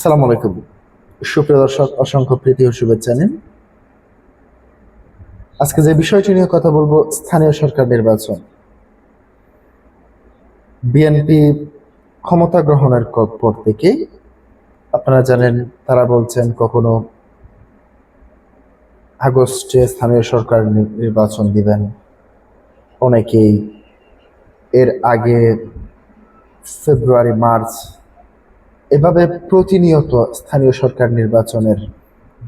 আসসালামু আলাইকুম সুপ্রিয় দর্শক, অসংখ্য প্রীতি ও শুভেচ্ছা নিন। আজকে যে বিষয়টি নিয়ে কথা বলবো, স্থানীয় সরকার নির্বাচন। বিএনপি ক্ষমতা গ্রহণের পর থেকেই আপনারা জানেন, তারা বলছেন কখনো আগস্টে স্থানীয় সরকার নির্বাচন দিবেন, অনেকেই এর আগে ফেব্রুয়ারি মার্চ, এভাবে প্রতিনিয়ত স্থানীয় সরকার নির্বাচনের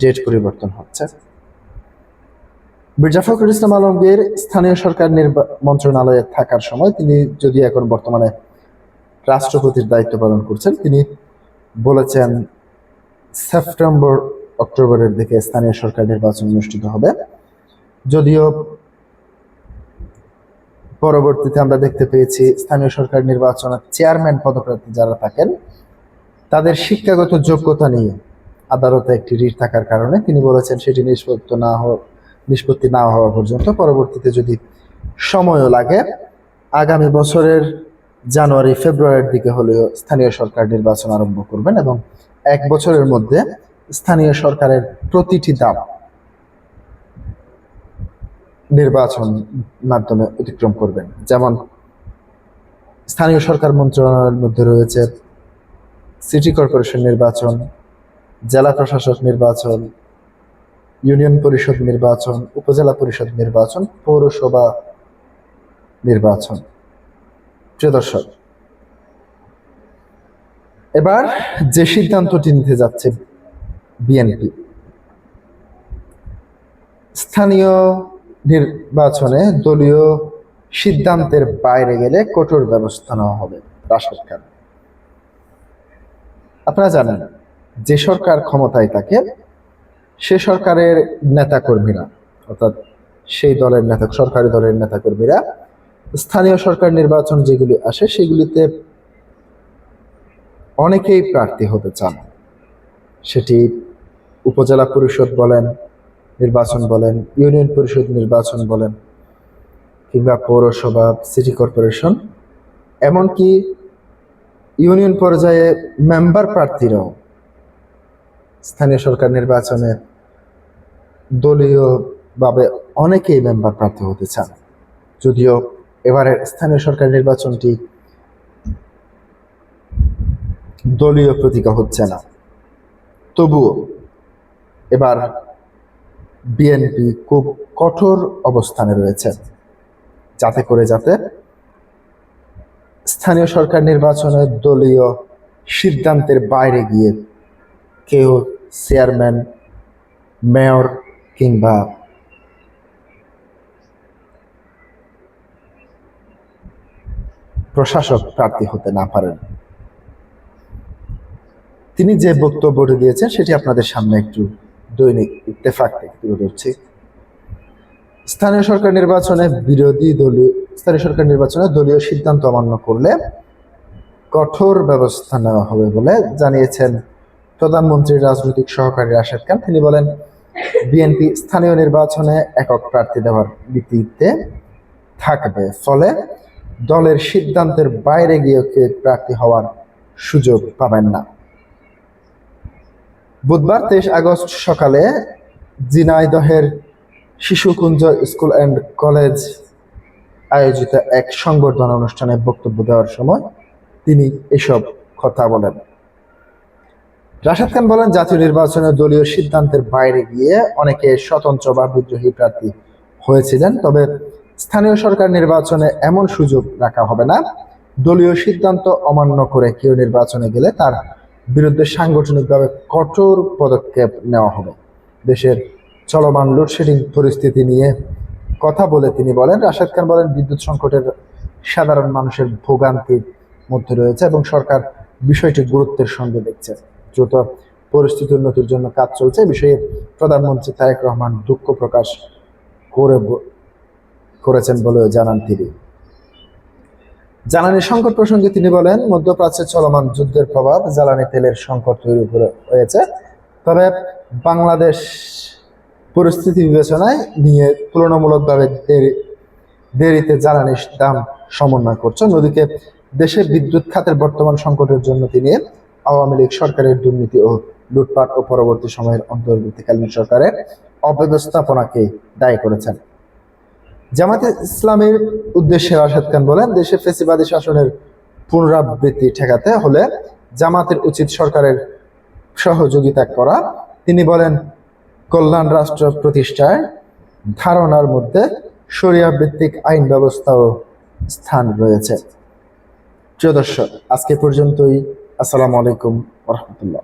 ডেট পরিবর্তন হচ্ছে। মির্জা ফখরুল ইসলাম আলমগীর স্থানীয় সরকার মন্ত্রণালয়ে থাকার সময়, তিনি যদি এখন বর্তমানে রাষ্ট্রপতির দায়িত্ব পালন করছেন, তিনি বলেছেন সেপ্টেম্বর অক্টোবরের দিকে স্থানীয় সরকার নির্বাচন অনুষ্ঠিত হবে। যদিও পরবর্তীতে আমরা দেখতে পেয়েছি স্থানীয় সরকার নির্বাচনের চেয়ারম্যান পদপ্রার্থী যারা থাকেন, তাদের শিক্ষাগত যোগ্যতা নিয়ে আদালতে একটি রিট থাকার কারণে তিনি বলেছেন সেটি নিষ্পত্তি না হওয়া পর্যন্ত, পরবর্তীতে যদি সময়ও লাগে, আগামী বছরের জানুয়ারি ফেব্রুয়ারির দিকে হলেও স্থানীয় সরকার নির্বাচন আরম্ভ করবেন এবং 1 বছরের মধ্যে স্থানীয় সরকারের প্রতিটি ধাপ নির্বাচন মাধ্যমে অতিক্রম করবেন। যেমন স্থানীয় সরকার মন্ত্রণালয়ের মধ্যে রয়েছে সিটি কর্পোরেশন নির্বাচন, জেলা প্রশাসক নির্বাচন, ইউনিয়ন পরিষদ নির্বাচন, উপজেলা পরিষদ নির্বাচন, পৌরসভা নির্বাচন। প্রিয় দর্শক, এবার যে সিদ্ধান্তটি নিতে যাচ্ছে বিএনপি, স্থানীয় নির্বাচনে দলীয় সিদ্ধান্তের বাইরে গেলে কঠোর ব্যবস্থা নেওয়া হবে। রাশেদ খান, আপনারা জানেন, যে সরকার ক্ষমতায় থাকে সে সরকারের নেতাকর্মীরা, অর্থাৎ সেই দলের সরকারি দলের নেতাকর্মীরা স্থানীয় সরকার নির্বাচন যেগুলি আসে সেগুলিতে অনেকেই প্রার্থী হতে চান। সেটি উপজেলা পরিষদ বলেন, নির্বাচন বলেন, ইউনিয়ন পরিষদ নির্বাচন বলেন, কিংবা পৌরসভা, সিটি কর্পোরেশন, এমনকি ইউনিয়ন পর্যায়ে মেম্বার প্রার্থীরাও স্থানীয় সরকার নির্বাচনে দলীয়ভাবে অনেকেই মেম্বার প্রার্থী হতে চান। যদিও এবারের স্থানীয় সরকার নির্বাচনটি দলীয় প্রতীকা হচ্ছে না, তবুও এবার বিএনপি খুব কঠোর অবস্থানে রয়েছে, যাতে স্থানীয় সরকার নির্বাচনে দলীয় সিদ্ধান্তের বাইরে গিয়ে কেউ চেয়ারম্যান, মেয়র কিংবা প্রশাসক প্রার্থী হতে না পারেন। তিনি যে বক্তব্যটি দিয়েছেন সেটি আপনাদের সামনে একটু দৈনিক ইত্তেফাক থেকে তুলে ধরছি। স্থানীয় সরকার নির্বাচনে দলীয় সিদ্ধান্ত অমান্য করলে কঠোর ব্যবস্থা নেওয়া হবে বলে জানিয়েছেন প্রধানমন্ত্রীর রাজনৈতিক সহকারী রাশেদ খান। তিনি বলেন, বিএনপি স্থানীয় নির্বাচনে একক প্রার্থী দেওয়ার নীতিতে থাকবে, ফলে দলের সিদ্ধান্তের বাইরে গিয়ে প্রার্থী হওয়ার সুযোগ পাবেন না। বুধবার 23 আগস্ট সকালে ঝিনাইদহের শিশুকুঞ্জ স্কুল অ্যান্ড কলেজ আয়োজিত এক সংবর্ধনা অনুষ্ঠানে বক্তব্য দেওয়ার সময় তিনি এসব কথা বলেন। রাশেদ খান বলেন, জাতীয় নির্বাচনে দলীয় সিদ্ধান্তের বাইরে গিয়ে অনেকে স্বতন্ত্র বা বিদ্রোহী প্রার্থী হয়েছিলেন, তবে স্থানীয় সরকার নির্বাচনে এমন সুযোগ রাখা হবে না। দলীয় সিদ্ধান্ত অমান্য করে কেউ নির্বাচনে গেলে তার বিরুদ্ধে সাংগঠনিকভাবে কঠোর পদক্ষেপ নেওয়া হবে। দেশের চলমান লোডশেডিং পরিস্থিতি নিয়ে কথা বলে তিনি বলেন, রাশেদ খান বলেন, বিদ্যুৎ সংকটের সাধারণ মানুষের ভোগান্তির মধ্যে রয়েছে এবং সরকার বিষয়টি গুরুত্বের সঙ্গে দেখছে। দ্রুত পরিস্থিতি উন্নতির জন্য কাজ চলছে। এ বিষয়ে প্রধানমন্ত্রী তারেক রহমান দুঃখ প্রকাশ করেছেন বলেও জানান তিনি। জ্বালানি সংকট প্রসঙ্গে তিনি বলেন, মধ্যপ্রাচ্যে চলমান যুদ্ধের প্রভাব জ্বালানি তেলের সংকট তৈরি হয়েছে, তবে বাংলাদেশ পরিস্থিতি বিবেচনায় নিয়ে তুলনামূলকভাবে দেরিতে জ্বালানির দাম সমন্বয় করছে। অন্যদিকে দেশের বিদ্যুৎ খাতের বর্তমান সংকটের জন্য তিনি আওয়ামী লীগ সরকারের দুর্নীতি ও লুটপাট ও পরবর্তী সময়ের অন্তর্বর্তীকালীন সরকারের অব্যবস্থাপনাকে দায়ী করেছেন। জামায়াতে ইসলামের উদ্দেশ্যে রাশেদ খান বলেন, দেশে ফ্যাসিবাদী শাসনের পুনরাবৃত্তি ঠেকাতে হলে জামাতের উচিত সরকারের সহযোগিতা করা। তিনি বলেন, কল্যাণ রাষ্ট্র প্রতিষ্ঠায় ধারণার মধ্যে শরিয়া ভিত্তিক আইন ব্যবস্থাও স্থান রয়েছে। প্রিয় দর্শক, আজকে পর্যন্তই। আসসালামু আলাইকুম ওয়া রাহমাতুল্লাহ।